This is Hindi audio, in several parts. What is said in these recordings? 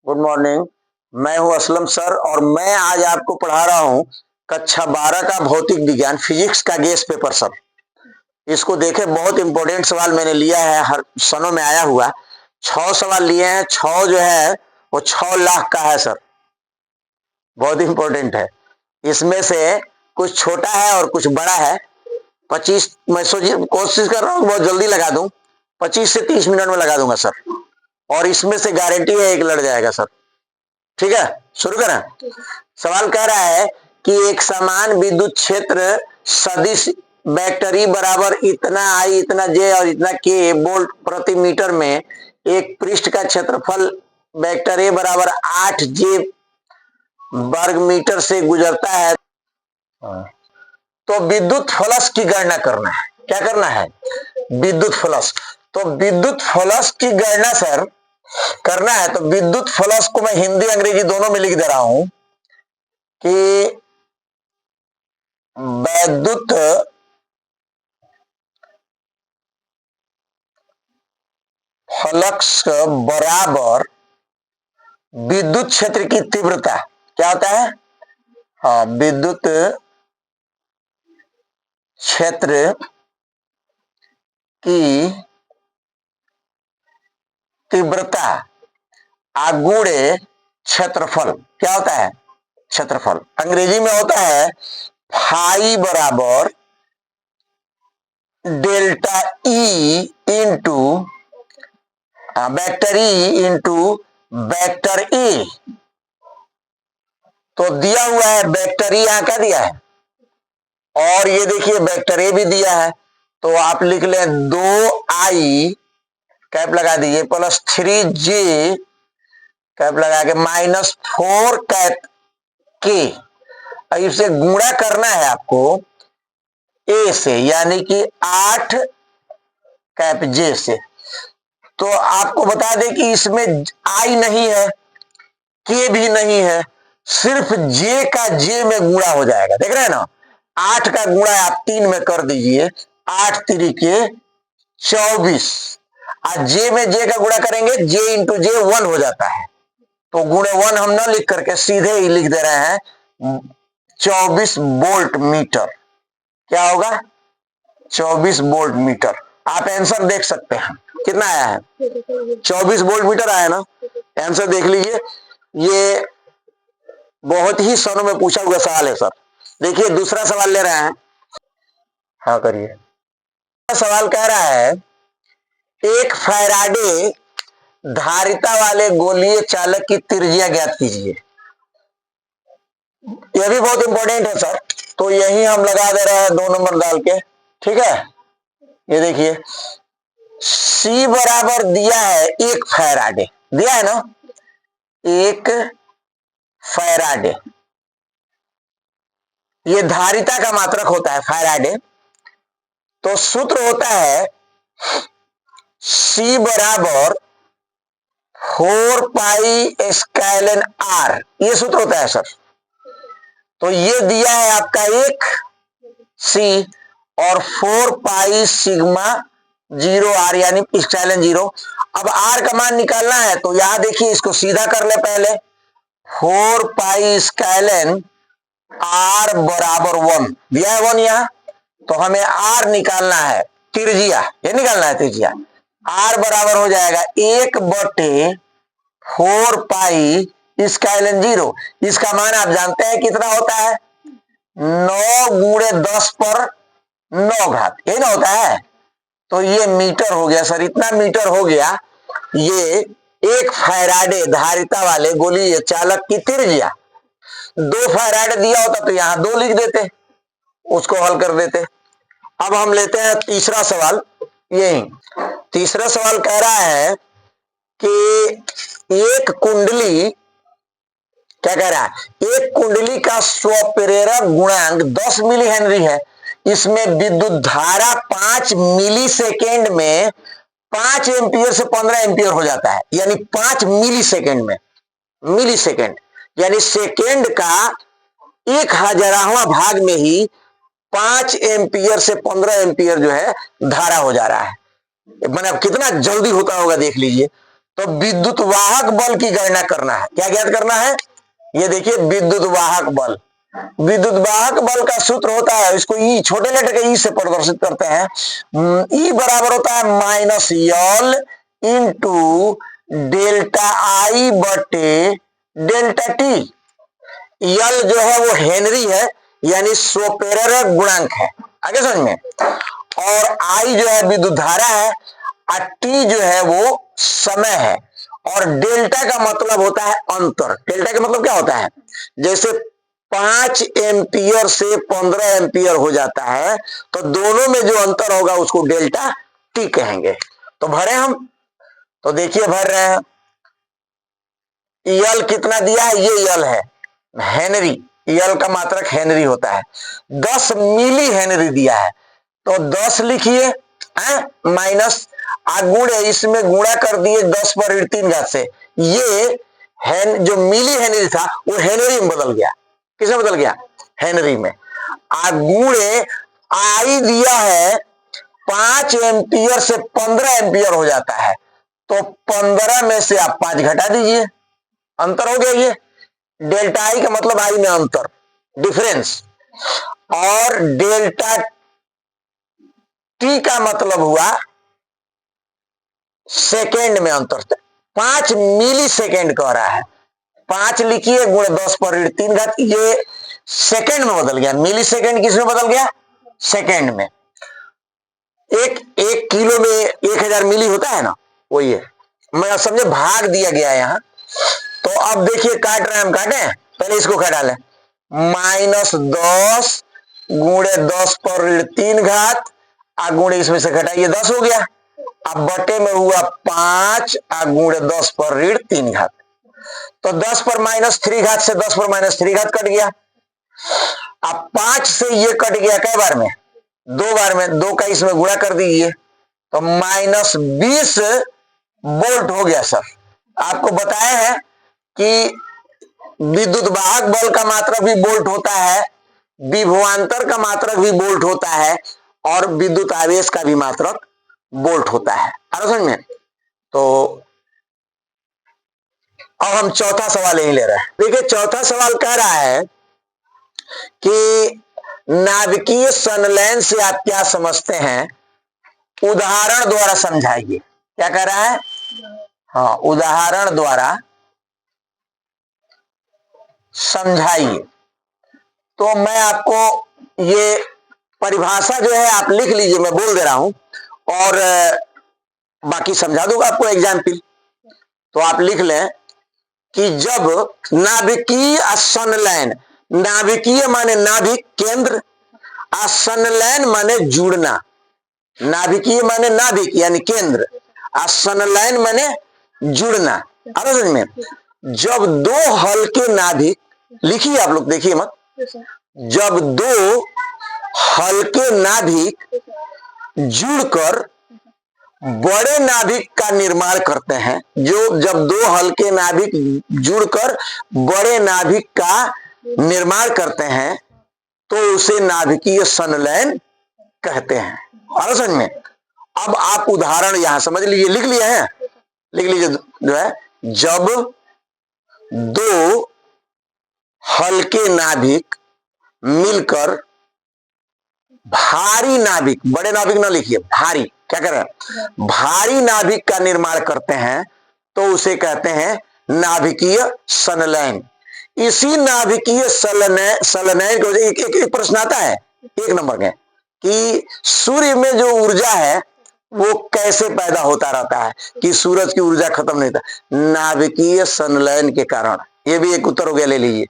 Good morning. मैं हूं असलम सर और मैं आज आपको पढ़ा रहा हूं कक्षा 12 का भौतिक विज्ञान फिजिक्स का गेस पेपर सर। इसको देखे, बहुत इंपॉर्टेंट सवाल मैंने लिया है, हर सनों में आया हुआ 6 सवाल लिए हैं। 6 जो है वो 6 लाख का है सर, बहुत इंपॉर्टेंट है। इसमें से कुछ छोटा है और कुछ बड़ा है। 25 मैं कोशिश कर रहा हूँ बहुत जल्दी लगा दूं, 25 से 30 मिनट में लगा दूंगा सर। और इसमें से गारंटी है एक लड़ जाएगा सर। ठीक है, शुरू करें। सवाल कह रहा है कि एक समान विद्युत क्षेत्र सदिश बैटरी बराबर इतना आई, इतना जे और इतना के वोल्ट प्रति मीटर में एक पृष्ठ का क्षेत्रफल वेक्टर ए बराबर 8 जे वर्ग मीटर से गुजरता है। तो विद्युत फ्लक्स की गणना करना है। क्या करना है? विद्युत फ्लक्स। तो विद्युत फ्लक्स की गणना सर करना है तो विद्युत फ्लक्स को मैं हिंदी अंग्रेजी दोनों में लिख दे रहा हूं कि वैद्युत फ्लक्स बराबर विद्युत क्षेत्र की तीव्रता। क्या होता है? हाँ, विद्युत क्षेत्र की तीव्रता आगुणे क्षेत्रफल। क्या होता है? क्षेत्रफल। अंग्रेजी में होता है फाई बराबर delta E into vector E into vector A. तो दिया हुआ है वेक्टर ई, यहां क्या दिया है, और ये देखिए वेक्टर ए भी दिया है। तो आप लिख लें 2i कैप लगा दीजिए प्लस 3j कैप लगा के माइनस 4 कैप के। इसे गुणा करना है आपको ए से, यानी कि 8 कैप जे से। तो आपको बता दें कि इसमें आई नहीं है, के भी नहीं है, सिर्फ जे का जे में गुणा हो जाएगा। देख रहे हैं ना, 8 का गुणा आप 3 में कर दीजिए, 8 तिरिके 24। आज जे में जे का गुणा करेंगे, जे इंटू जे 1 हो जाता है। तो गुणे 1 हम ना लिख करके सीधे ही लिख दे रहे हैं 24 वोल्ट मीटर। क्या होगा? 24 वोल्ट मीटर। आप आंसर देख सकते हैं कितना आया है, 24 वोल्ट मीटर आया ना। आंसर देख लीजिए, ये बहुत ही सनों में पूछा हुआ सवाल है सर। देखिए दूसरा सवाल ले रहे हैं। हाँ करिए। सवाल कह रहा है एक फैराडे धारिता वाले गोलीय चालक की त्रिज्या ज्ञात कीजिए। यह भी बहुत इंपॉर्टेंट है सर, तो यही हम लगा दे रहे हैं 2 नंबर डाल के। ठीक है, ये देखिए C बराबर दिया है 1 फैराडे, दिया है ना, 1 फैराडे। ये धारिता का मात्रक होता है फैराडे। तो सूत्र होता है C बराबर 4 पाई स्केलन R, ये सूत्र होता है सर। तो ये दिया है आपका 1 C और 4 पाई सिग्मा 0 R यानी स्केलन 0। अब R का मान निकालना है तो यहां देखिए, इसको सीधा कर ले पहले। 4 पाई स्केलन R बराबर 1 दिया है 1 यहां। तो हमें R निकालना है, त्रिज्या ये निकालना है त्रिज्या। R बराबर हो जाएगा 1/4 पाई स्केलन 0। इसका मान आप जानते हैं कितना होता है, 9 गुणे 10 पर 9 घात, यही ना होता है। तो ये मीटर हो गया सर, इतना मीटर हो गया ये 1 फैराडे धारिता वाले गोलीय चालक की त्रिज्या। 2 फैराडे दिया होता तो यहां 2 लिख देते, उसको हल कर देते। अब हम लेते हैं तीसरा सवाल। यही तीसरा सवाल कह रहा है कि एक कुंडली, क्या कह रहा है, एक कुंडली का स्वप्रेरक गुणांक 10 मिली हेनरी है। इसमें विद्युत धारा 5 मिली सेकेंड में 5 एम्पियर से 15 एम्पियर हो जाता है, यानी 5 मिली सेकेंड में, मिली सेकेंड यानी सेकेंड का 1/1000वां भाग में ही 5 एम्पियर से 15 एम्पियर जो है धारा हो जा रहा है। मतलब कितना जल्दी होता होगा देख लीजिए। तो विद्युत वाहक बल की गणना करना है। क्या ज्ञात करना है? ये देखिए विद्युत वाहक बल। विद्युत वाहक बल का सूत्र होता है, इसको ई, छोटे लेटर के ई से प्रदर्शित करते हैं। ई बराबर होता है माइनस यल इंटू डेल्टा आई बटे डेल्टा टी। यल जो है वो हेनरी है, यानी सोपेरेर गुणांक है, आगे समझ में। और आई जो है विद्युत धारा है, और टी जो है वो समय है। और डेल्टा का मतलब होता है अंतर। डेल्टा का मतलब क्या होता है? जैसे 5 एम्पियर से 15 एम्पियर हो जाता है, तो दोनों में जो अंतर होगा उसको डेल्टा टी कहेंगे। तो भरे हम, तो देखिए भर रहे हैं। यल कितना दिया है? ये यल है हेनरी, यल का मात्रक हेनरी होता है। 10 मिली हेनरी दिया है, तो 10 लिखिए माइनस गुणे, इसमें गुणा कर दिए 10 पर 3 घात से। ये जो मिली हेनरी था वो हेनरी में बदल गया। किसमें बदल गया? हेनरी में। गुणे आई दिया है 5 एम्पियर से 15 एम्पियर हो जाता है, तो 15 में से आप 5 घटा दीजिए, अंतर हो गया। ये डेल्टा आई का मतलब आई में अंतर, डिफरेंस। और डेल्टा टी का मतलब हुआ सेकेंड में अंतर। 5 मिली सेकेंड कह रहा है, 5 लिखिए गुणे 10 पर 3 घात, ये सेकेंड में बदल गया। मिली सेकेंड किसमें बदल गया? सेकेंड में। एक किलो में 1000 मिली होता है ना, वही है। मैं समझे भाग दिया गया है यहां। तो अब देखिए काट रहे हैं हम, काटे पहले इसको काटा लें। -10 गुणे 10 पर 3 घात, गुणे इसमें से घटाइए 10 हो गया। अब बटे में हुआ 5 गुणे 10 पर 3 घात, तो 10 पर -3 घात से 10 पर -3 घात कट गया। अब 5 से ये कट गया कै बार में? 2 बार में। 2 का इसमें गुणा कर दीजिए, तो -20 वोल्ट हो गया। सर आपको बताया है कि विद्युत वाहक बल का मात्रक भी वोल्ट होता है, विभवांतर का मात्रक भी वोल्ट होता है, और विद्युत आवेश का भी मात्रक वोल्ट होता है। समझ में? तो अब हम चौथा सवाल यही ले रहे हैं। देखिए चौथा सवाल कह रहा है कि नाभिकीय संलयन से आप क्या समझते हैं, उदाहरण द्वारा समझाइए। क्या कह रहा है? हाँ, उदाहरण द्वारा समझाइए। तो मैं आपको ये परिभाषा जो है आप लिख लीजिए, मैं बोल दे रहा हूं, और बाकी समझा दूंगा आपको एग्जाम्पल। तो आप लिख लें कि जब नाभिकीय संलयन, नाभिकीय माने नाभिक केंद्र, संलयन माने जुड़ना। नाभिकीय माने नाभिक यानी केंद्र, संलयन माने जुड़ना। समझ में? जब 2 हल्के नाभिक, लिखिए आप लोग, देखिए मत, जब 2 हल्के नाभिक जुड़कर बड़े नाभिक का निर्माण करते हैं, जब 2 हल्के नाभिक जुड़कर बड़े नाभिक का निर्माण करते हैं, तो उसे नाभिकीय संलयन कहते हैं। और समझ में? अब आप उदाहरण यहां समझ लीजिए, लिख लिए हैं, लिख लीजिए जो है, जब 2 हल्के नाभिक मिलकर भारी नाभिक, बड़े नाभिक ना लिखिए, भारी, क्या कर रहे हैं? भारी नाभिक का निर्माण करते हैं, तो उसे कहते हैं नाभिकीय संलयन। इसी नाभिकीय संलयन को एक प्रश्न आता है 1 नंबर के, कि सूर्य में जो ऊर्जा है वो कैसे पैदा होता रहता है, कि सूरज की ऊर्जा खत्म नहीं होता? नाभिकीय संलयन के कारण। ये भी एक उत्तर हो गया, ले लीजिए,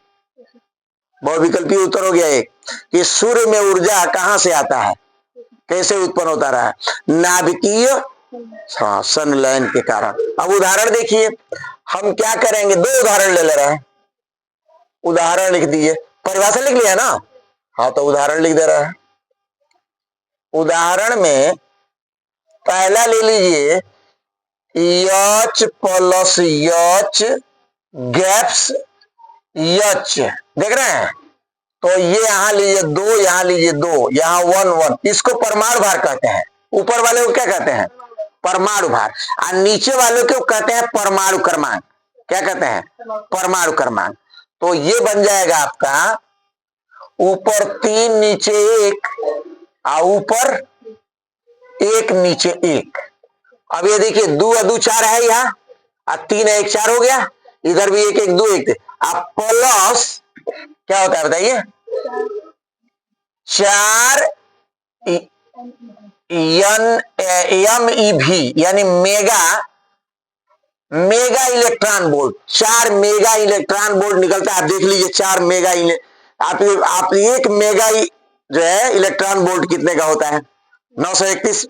बहुविकल्पीय उत्तर हो गया एक, कि सूर्य में ऊर्जा कहां से आता है, कैसे उत्पन्न होता रहा है? नाभिकीय संलयन के कारण। अब उदाहरण देखिए, हम क्या करेंगे, 2 उदाहरण ले रहे हैं। उदाहरण लिख दीजिए, परिभाषा लिख लिया ना? हाँ, तो उदाहरण लिख दे रहा है। उदाहरण में पहला ले लीजिए, H + H गैप्स H, देख रहे हैं? तो ये यहां लीजिए 2, यहां लीजिए 2, यहां 1 1, इसको परमाणु भार कहते हैं। ऊपर वाले को क्या कहते हैं? परमाणु भार, और नीचे वालों को कहते हैं परमाणु क्रमांक। क्या कहते हैं? परमाणु क्रमांक। तो ये बन जाएगा आपका ऊपर 3 नीचे 1 और ऊपर 1 नीचे 1। अब ये देखिए 2 और 2 4 है यहाँ, और 3 है 1 4 हो गया, इधर भी 1 1 2 1। अब प्लस क्या होता है बताइए? 4 MEV यानी mega electron volt. 4 mega electron volt निकलता है। आप देख लीजिए 4 मेगा आप 1 मेगा जो है इलेक्ट्रॉन वोल्ट कितने का होता है? 931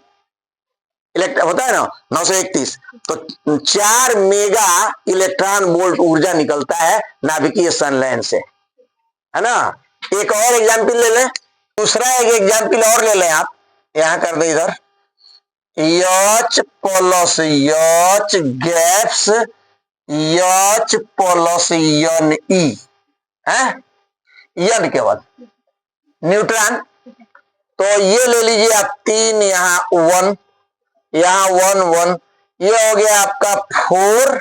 होता है ना, 931। तो 4 मेगा इलेक्ट्रॉन वोल्ट ऊर्जा निकलता है नाभिकीय संलयन से, है ना। एक और एग्जाम्पल ले लें, दूसरा एक एग्जाम्पल और ले लें आप, यहां कर दे इधर H plus H gaps H plus Ne है, यन केवल न्यूट्रॉन। तो ये ले लीजिए आप 3, यहाँ 1, यहाँ 1 1, ये हो गया आपका 4,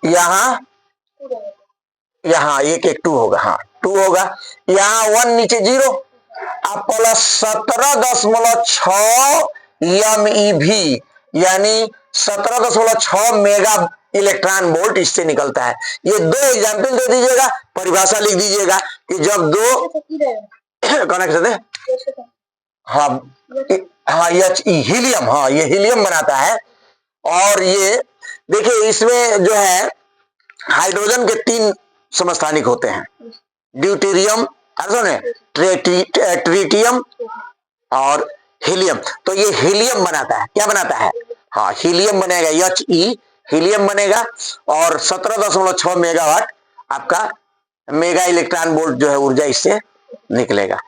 यहाँ 1 1 2 होगा, हाँ 2 होगा, यहाँ 1 नीचे 0, अब प्लस 17.6 MEV यानी 17.6 मेगा इलेक्ट्रॉन वोल्ट इससे निकलता है। ये 2 एग्जाम्पल दे दीजिएगा, परिभाषा लिख दीजिएगा कि जब 2 कौन है, हाँ हाँ हीलियम, हाँ ये हीलियम बनाता है। और ये देखिए इसमें जो है हाइड्रोजन के 3 समस्थानिक होते हैं, ड्यूटेरियम, ट्रिटियम और हीलियम। तो ये हीलियम बनाता है, क्या बनाता है? हाँ हीलियम बनेगा, He हीलियम बनेगा, और 17.6 मेगावाट आपका मेगा इलेक्ट्रॉन वोल्ट जो है ऊर्जा इससे निकलेगा।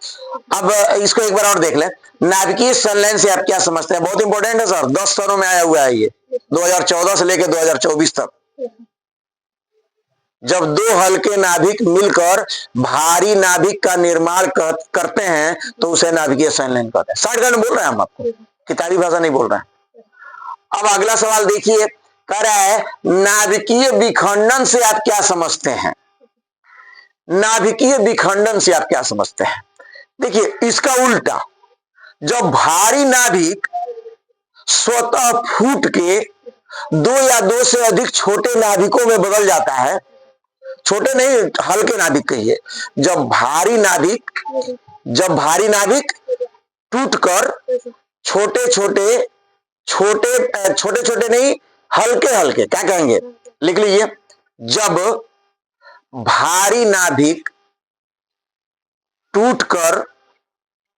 अब इसको एक बार और देख लें, नाभिकीय संलयन से आप क्या समझते हैं? बहुत इंपॉर्टेंट है सर, 10 स्तरों में आया हुआ है ये, 2014 से लेकर 2024 तक। जब 2 हल्के नाभिक मिलकर भारी नाभिक का निर्माण करते हैं तो उसे नाभिकीय संलयन कहते हैं। शॉर्टकट बोल रहे हैं हम आपको, किताबी भाषा नहीं बोल रहे हैं। अब अगला सवाल देखिए, कह रहा है नाभिकीय विखंडन से आप क्या समझते हैं? नाभिकीय विखंडन से आप क्या समझते हैं? देखिए इसका उल्टा, जब भारी नाभिक स्वतः फूट के 2 या 2 से अधिक छोटे नाभिकों में बदल जाता है, छोटे नहीं हल्के नाभिक कहिए, जब भारी नाभिक टूटकर छोटे छोटे नहीं हल्के, क्या कहेंगे, लिख लीजिए, जब भारी नाभिक टूटकर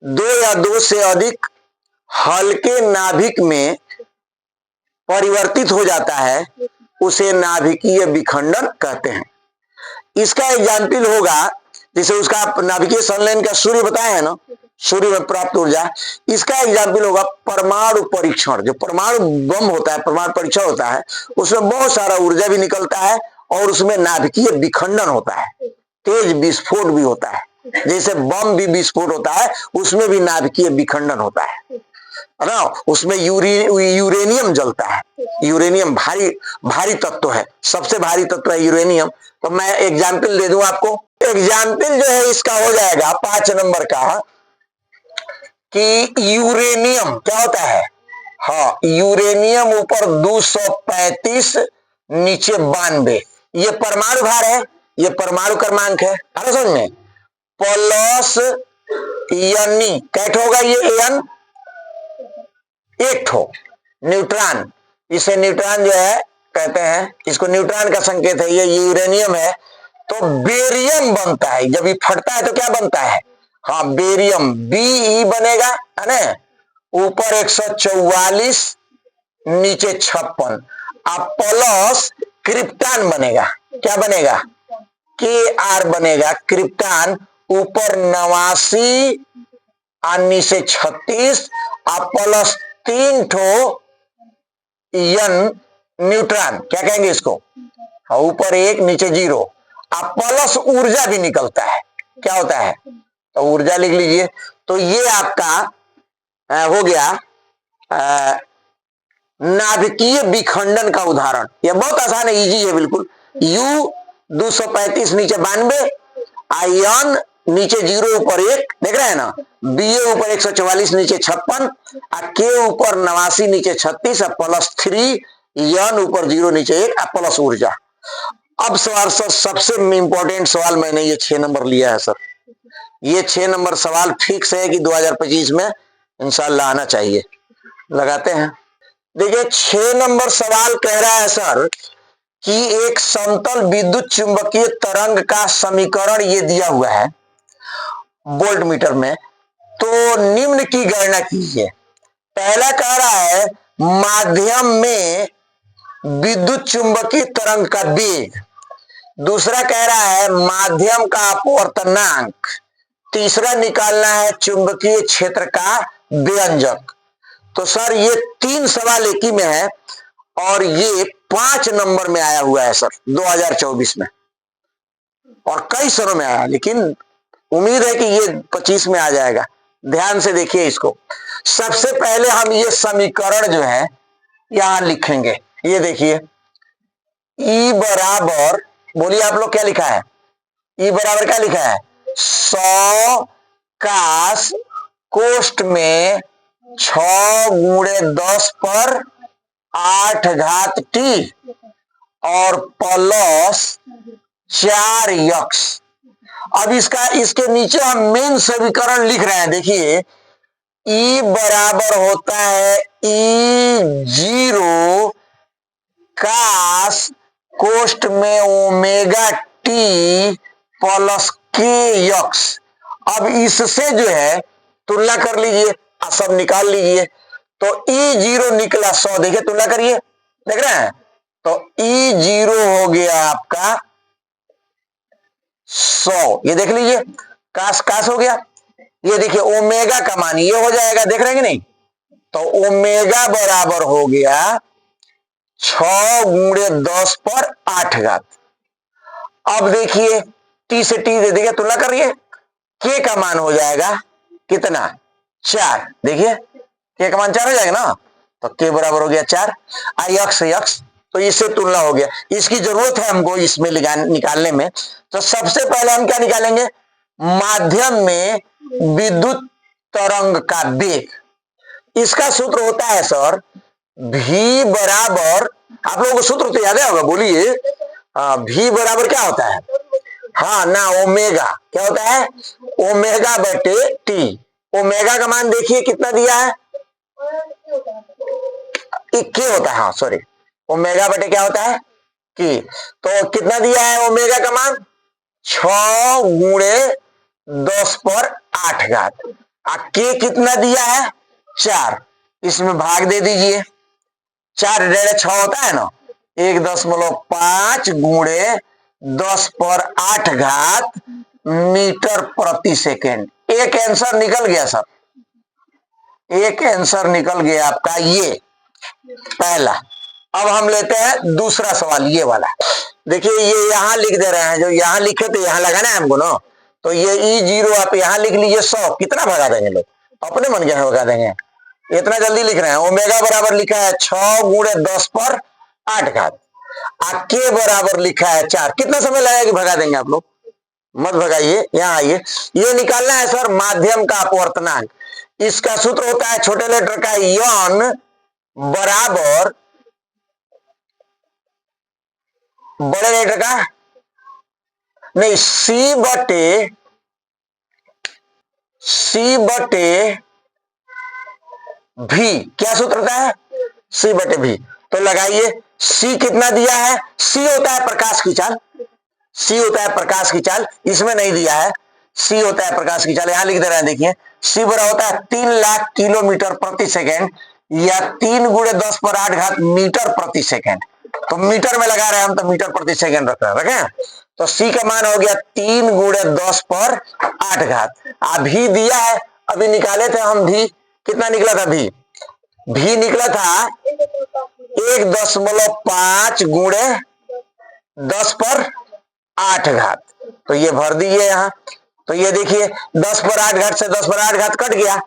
2 या 2 से अधिक हल्के नाभिक में परिवर्तित हो जाता है उसे नाभिकीय विखंडन कहते हैं। इसका एग्जाम्पल होगा, जैसे उसका नाभिकीय संलयन का सूर्य बताए हैं ना, सूर्य में प्राप्त ऊर्जा, इसका एग्जाम्पल होगा परमाणु परीक्षण। जो परमाणु बम होता है, परमाणु परीक्षण होता है, उसमें बहुत सारा ऊर्जा भी निकलता है और उसमें नाभिकीय विखंडन होता है, तेज विस्फोट भी होता है। जैसे बम भी विस्फोट होता है, उसमें भी नाभिकीय विखंडन होता है ना। उसमें यूरेनियम जलता है, यूरेनियम भारी तत्व है, सबसे भारी तत्व है यूरेनियम। तो मैं एग्जाम्पल दे दूं आपको, एग्जाम्पल जो है इसका हो जाएगा 5 नंबर का, कि यूरेनियम क्या होता है? हाँ यूरेनियम ऊपर 235 नीचे 92, ये परमाणु भार है, ये परमाणु क्रमांक है, समझ में, प्लस यानी कैट होगा ये एन, एक ठो न्यूट्रॉन, इसे न्यूट्रॉन जो है कहते हैं, इसको न्यूट्रॉन का संकेत है, ये यूरेनियम है। तो बेरियम बनता है, जब ये फटता है तो क्या बनता है? हाँ बेरियम, Be बनेगा, है ना, ऊपर 144 नीचे 56, अब प्लस क्रिप्टॉन बनेगा, क्या बनेगा? Kr बनेगा, क्रिप्टॉन ऊपर 89 और नीचे 36, अब प्लस 3 ठो यन न्यूट्रॉन, क्या कहेंगे इसको? ऊपर 1 नीचे 0, अब प्लस ऊर्जा भी निकलता है, क्या होता है? तो ऊर्जा लिख लीजिए। तो ये आपका हो गया नाभिकीय विखंडन का उदाहरण। यह बहुत आसान है, इजी है बिल्कुल। U 235 नीचे 92, आयन नीचे 0 ऊपर 1, देख रहे हैं ना, Ba ऊपर 144 नीचे 56, K ऊपर 89 नीचे 36, +3 N ऊपर 0 नीचे 1 प्लस ऊर्जा। अब सवाल सर, सबसे इंपॉर्टेंट सवाल मैंने ये 6 नंबर लिया है सर। ये 6 नंबर सवाल फिक्स है कि 2025 में इंशाल्लाह आना चाहिए। लगाते हैं। देखिए 6 नंबर सवाल कह रहा है सर कि एक समतल विद्युत चुंबकीय तरंग का समीकरण ये दिया हुआ है वोल्ट मीटर में, तो निम्न की गणना कीजिए। पहला कह रहा है माध्यम में विद्युत चुंबकीय तरंग का वेग, दूसरा कह रहा है माध्यम का अपवर्तनांक, तीसरा निकालना है चुंबकीय क्षेत्र का व्यंजक। तो सर ये 3 सवाल एक ही में है और ये 5 नंबर में आया हुआ है सर 2024 में, और कई सालों में आया, लेकिन उम्मीद है कि ये 25 में आ जाएगा। ध्यान से देखिए इसको। सबसे पहले हम ये समीकरण जो है यहां लिखेंगे। ये देखिए E बराबर, बोलिए आप लोग क्या लिखा है? E बराबर क्या लिखा है? 100 कास कोष्ठ में 6 गुणे 10 पर 8 घात टी और प्लस 4 यक्स। अब इसके नीचे हम मेन समीकरण लिख रहे हैं। देखिए E बराबर होता है E0 कास कोष्ठ में ओमेगा टी प्लस के यक्स। अब इससे जो है तुलना कर लीजिए, सब निकाल लीजिए। तो E0 निकला 100, देखिए तुलना करिए, देख रहे हैं? तो E0 हो गया आपका 100, ये देख लीजिए, कास कास हो गया। ये देखिए ओमेगा का मान ये हो जाएगा, देख रहे हैं कि नहीं? तो ओमेगा बराबर हो गया 6 गुणे 10 पर 8 घात। अब देखिए टी से टी दे देखिए, तुलना करिए, के का मान हो जाएगा कितना? 4। देखिए के का मान 4 हो जाएगा ना, तो के बराबर हो गया 4। यक्स यक्स, तो इससे तुलना हो गया। इसकी जरूरत है हमको इसमें निकालने में। तो सबसे पहले हम क्या निकालेंगे? माध्यम में विद्युत तरंग का वेग। इसका सूत्र होता है सर V बराबर, आप लोगों को सूत्र तो याद है होगा, बोलिए। V बराबर क्या होता है? हाँ ना, ओमेगा क्या होता है? ओमेगा बटे टी। ओमेगा का मान देखिए कितना दिया है? के होता है, हाँ सॉरी, ओमेगा बटे क्या होता है? की। तो कितना दिया है ओमेगा का मान? 6 गुणे 10 पर 8 घात। के कितना दिया है? 4। इसमें भाग दे दीजिए, 4 डेढ़ 6 होता है ना, 1.5 गुणे 10 पर 8 घात मीटर प्रति सेकेंड। एक आंसर निकल गया सर, एक आंसर निकल गया आपका ये पहला। अब हम लेते हैं दूसरा सवाल, ये वाला। देखिए ये यहां लिख दे रहे हैं, जो यहां लिखे तो यहां लगाना है हमको ना। तो ये E0 आप यहां लिख लीजिए 100। कितना भगा देंगे लोग? अपने मन के भगा देंगे, इतना जल्दी लिख रहे हैं। ओमेगा बराबर लिखा है 6 गुणे 10 पर 8 घात, के बराबर लिखा है 4। कितना समय लगेगा कि भगा देंगे आप लोग? मत भगाइए, यहां आइए। ये निकालना है सर माध्यम का अपवर्तनांक। इसका सूत्र होता है छोटे लेटर का यन बराबर बड़े लेटर का नहीं, सी बटे भी। क्या सूत्र होता है? सी बटे भी। तो लगाइए, सी कितना दिया है? सी होता है प्रकाश की चाल, सी होता है प्रकाश की चाल, इसमें नहीं दिया है। सी होता है प्रकाश की चाल, यहां लिख दे रहे हैं। देखिए सी बराबर होता है 3 लाख किलोमीटर प्रति सेकेंड, या 3 गुणे 10 पर 8 घात मीटर प्रति सेकेंड। तो मीटर में लगा रहे हैं हम, तो मीटर प्रति सेकेंड रखें। तो सी का मान हो गया 3 गुणे 10 पर 8 घात। भी दिया है, अभी निकाले थे हम भी, कितना निकला था? भी निकला था 1.5 गुणे 10 पर 8 घात। तो ये भर दीजिए यहां। तो ये देखिए 10 पर 8 घात से 10 पर 8 घात कट गया।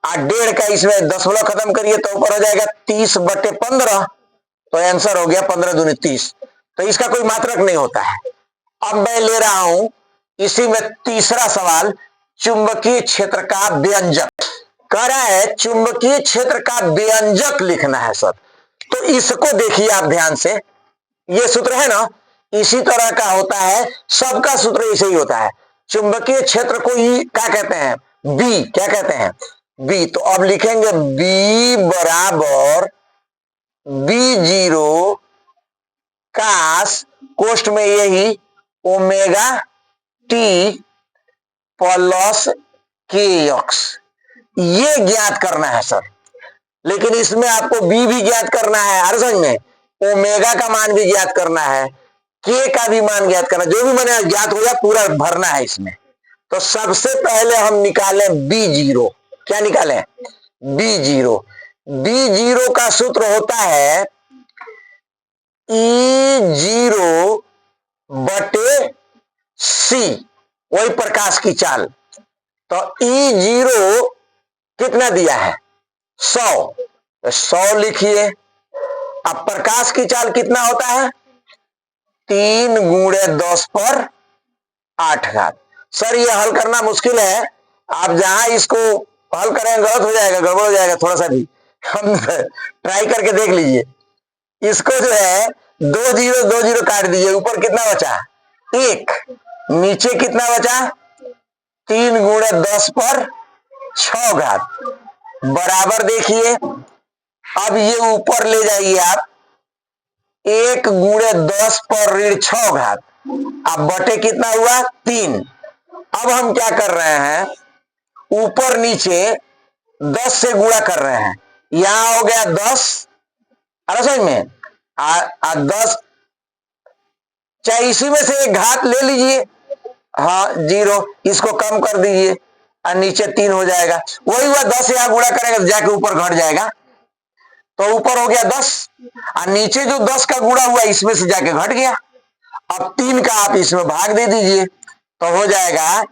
डेढ़ का इसमें दशमलव खत्म करिए तो ऊपर हो जाएगा 30/15, तो आंसर हो गया 15 दूनी 30। तो इसका कोई मात्रक नहीं होता है। अब मैं ले रहा हूं इसी में तीसरा सवाल, चुंबकीय क्षेत्र का व्यंजक। कह रहा है चुंबकीय क्षेत्र का व्यंजक लिखना है सर। तो इसको देखिए आप ध्यान से, ये सूत्र है ना, इसी तरह का होता है, सबका सूत्र ऐसे ही होता है। चुंबकीय क्षेत्र को ही क्या कहते हैं, बी, क्या कहते हैं, बी। तो अब लिखेंगे बी बराबर B0 कास कोष्ठ में यही ओमेगा टी प्लस के एक्स, ये ज्ञात करना है सर। लेकिन इसमें आपको बी भी ज्ञात करना है, हर समझ में, ओमेगा का मान भी ज्ञात करना है, के का भी मान ज्ञात करना, जो भी मैंने ज्ञात हो जाए पूरा भरना है इसमें। तो सबसे पहले हम निकालें B0। क्या निकालें, B0। B0 का सूत्र होता है E0 बटे C, वही प्रकाश की चाल। तो E0 कितना दिया है, 100, तो 100 लिखिए। अब प्रकाश की चाल कितना होता है, 3 × 10⁸ सर ये हल करना मुश्किल है, आप जहां इसको हल करें गलत हो जाएगा, गड़बड़ हो जाएगा थोड़ा सा भी, हम ट्राई करके देख लीजिए। इसको जो है 2 जीरो 2 जीरो काट दीजिए, ऊपर कितना बचा, 1, नीचे कितना बचा, 3 × 10⁶ बराबर। देखिए अब ये ऊपर ले जाइए आप, 1 × 10⁻⁶, अब बटे कितना हुआ, 3। अब हम क्या कर रहे हैं, ऊपर नीचे 10 से गुणा कर रहे हैं, यहां हो गया 10, अरे समझ में 10, चाहे इसी में से एक घात ले लीजिए, हाँ 0, इसको कम कर दीजिए और नीचे 3 हो जाएगा, वही हुआ 10 यहां गुणा करेंगे तो जाके ऊपर घट जाएगा, तो ऊपर हो गया 10 और नीचे जो 10 का गुणा हुआ इसमें से जाके घट गया। अब 3 का आप इसमें भाग दे दीजिए तो हो जाएगा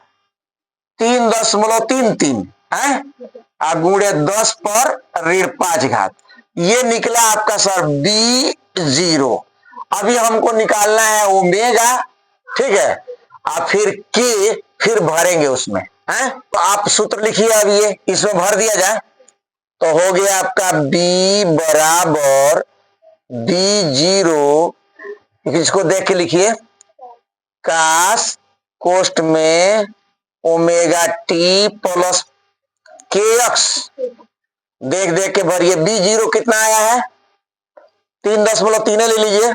3.33 है, और गुणे 10⁻⁵ ये निकला आपका सर B0। अभी हमको निकालना है ओमेगा, ठीक है, और फिर के, फिर भरेंगे उसमें है। तो आप सूत्र लिखिए, अब ये इसमें भर दिया जाए तो हो गया आपका B बराबर B0, इसको देख के लिखिए, कास कोष्ठ में ओमेगा टी प्लस के एक्स, देख देख के भरिए। B0 कितना आया है, 3.3 ले लीजिए,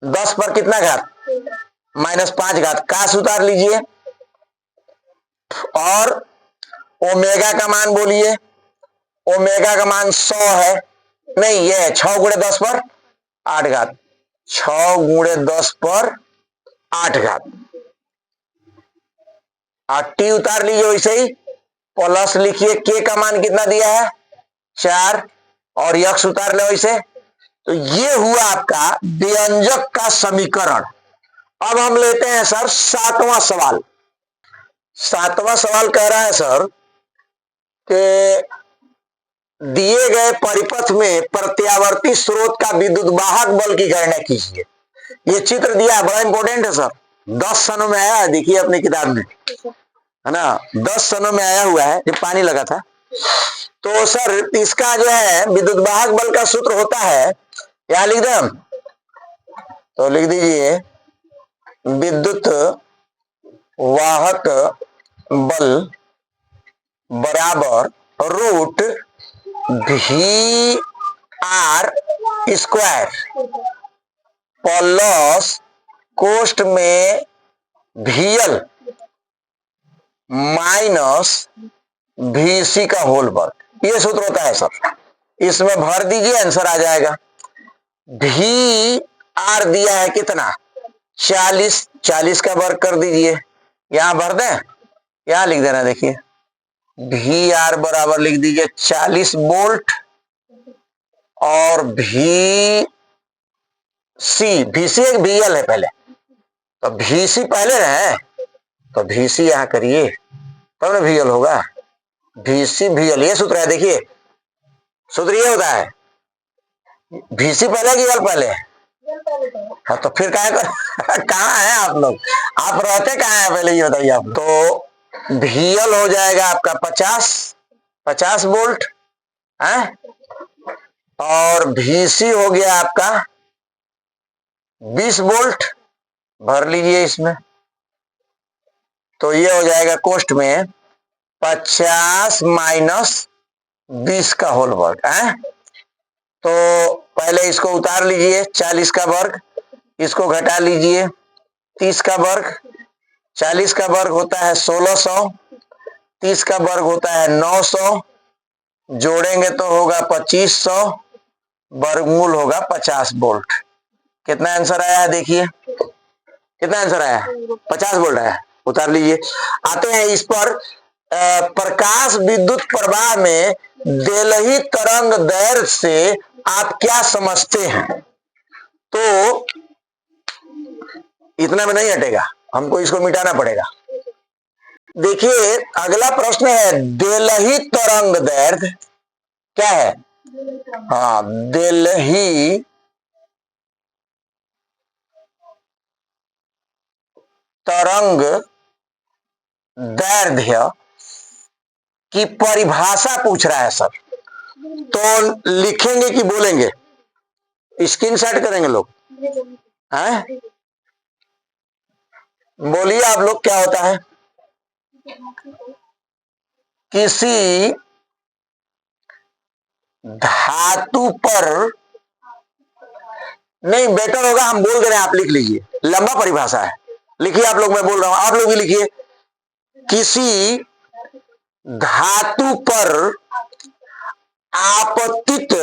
10 पर कितना घात, -5 कास उतार लीजिए, और ओमेगा का मान बोलिए, ओमेगा का मान 100 है, नहीं ये 6 × 10⁸, 6 × 10⁸, और टी उतार लीजिए वैसे ही, प्लस लिखिए, के का मान कितना दिया है 4, और यक्स उतार ले वैसे। तो ये हुआ आपका व्यंजक का समीकरण। अब हम लेते हैं सर 7वां सवाल। 7वां सवाल कह रहा है सर कि दिए गए परिपथ में प्रत्यावर्ती स्रोत का विद्युत वाहक बल की गणना कीजिए। ये चित्र दिया है, बड़ा इंपॉर्टेंट है सर, 10 सनों में आया है, देखिए अपनी किताब में है ना, 10 सनों में आया हुआ है, ये पानी लगा था। तो सर इसका जो है विद्युत वाहक बल का सूत्र होता है, क्या लिख दें, तो लिख दीजिए विद्युत वाहक बल बराबर √VR² प्लस कोष्ठ में VL माइनस VC का होल वर्ग, ये सूत्र होता है सर। इसमें भर दीजिए, आंसर आ जाएगा। VR दिया है कितना 40, 40 का वर्ग कर दीजिए, यहां भर दें, यहां लिख देना, देखिए VR बराबर लिख दीजिए 40 वोल्ट, और VC एक VL है पहले, तो VC पहले रहे, तो VC यहां करिए तब ना VL होगा, VC VL, ये सूत्र है। देखिए सूत्र ये होता है, VC पहले कि L पहले? हाँ, तो फिर कहाँ है आप लोग? आप रहते कहाँ है पहले ये बताइए आप। तो VL हो जाएगा आपका 50 वोल्ट है, और VC हो गया आपका 20 वोल्ट। भर लीजिए इसमें, तो ये हो जाएगा कोष्ठ में 50 माइनस 20 का होल वर्ग है। तो पहले इसको उतार लीजिए, 40 का वर्ग, इसको घटा लीजिए 30 का वर्ग, 40 का वर्ग होता है 1600, 30 का वर्ग होता है 900, जोड़ेंगे तो होगा 2500, वर्गमूल होगा 50 वोल्ट। कितना आंसर आया है देखिए, कितना आंसर आया है? 50 वोल्ट आया। उतार लीजिए। आते हैं इस पर, प्रकाश विद्युत प्रवाह में देलही तरंग दैर्घ्य से आप क्या समझते हैं? तो इतना में नहीं हटेगा, हमको इसको मिटाना पड़ेगा। देखिए अगला प्रश्न है, देलही तरंग दैर्घ्य क्या है? हाँ, देलही तरंग दैर्घ्य की परिभाषा पूछ रहा है सर। तो लिखेंगे कि बोलेंगे? स्क्रीनशॉट करेंगे लोग हैं? बोलिए आप लोग, क्या होता है? किसी धातु पर, नहीं बेटर होगा हम बोल दे रहे हैं, आप लिख लीजिए, लंबा परिभाषा है। लिखिए आप लोग, मैं बोल रहा हूं, आप लोग भी लिखिए। किसी धातु पर आपतित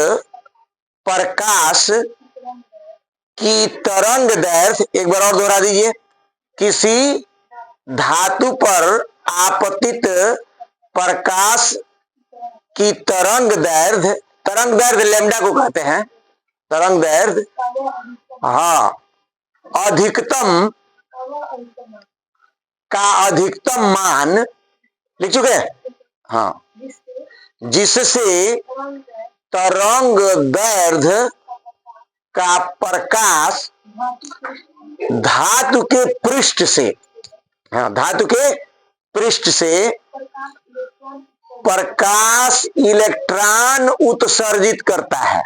प्रकाश की तरंग दैर्घ्य, एक बार और दोहरा दीजिए, किसी धातु पर आपतित प्रकाश की तरंग दैर्घ्य लैम्डा को कहते हैं, तरंग दैर्घ्य, हाँ, अधिकतम का अधिकतम मान लिख चुके हैं, हाँ, जिससे तरंग दैर्घ्य का प्रकाश धातु के पृष्ठ से, हाँ, धातु के पृष्ठ से प्रकाश इलेक्ट्रॉन उत्सर्जित करता है,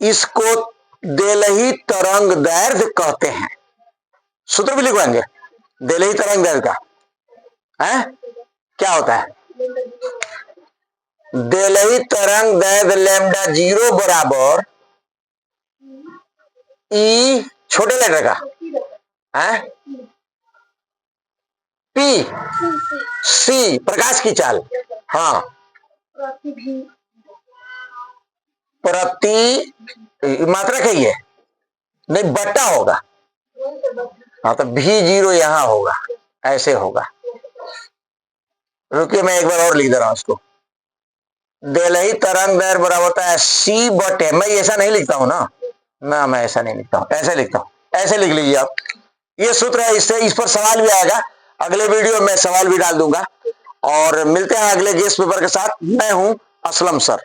इसको देलही तरंग दैर्घ्य कहते हैं। सूत्र भी लिखवाएंगे देलही तरंग दैर्घ्य का है, क्या होता है? देलही तरंग दैर्घ्य लैम्डा 0 बराबर ई, छोटे लेटर का है, पी सी, प्रकाश की चाल, हाँ, प्रति मात्रक है ये, नहीं बट्टा होगा, हाँ, तो V0 यहां होगा, ऐसे होगा। रुकिए मैं एक बार और लिख दे रहा हूं इसको। देलही तरंग दैर्घ्य बराबर होता है C बटे, मैं ऐसा नहीं लिखता हूं ना, मैं ऐसा नहीं लिखता हूं, ऐसे लिखता हूं, ऐसे लिख लीजिए आप। ये सूत्र है, इससे इस पर सवाल भी आएगा, अगले वीडियो में सवाल भी डाल दूंगा। और मिलते हैं अगले गेस्ट पेपर के साथ। मैं हूं असलम सर।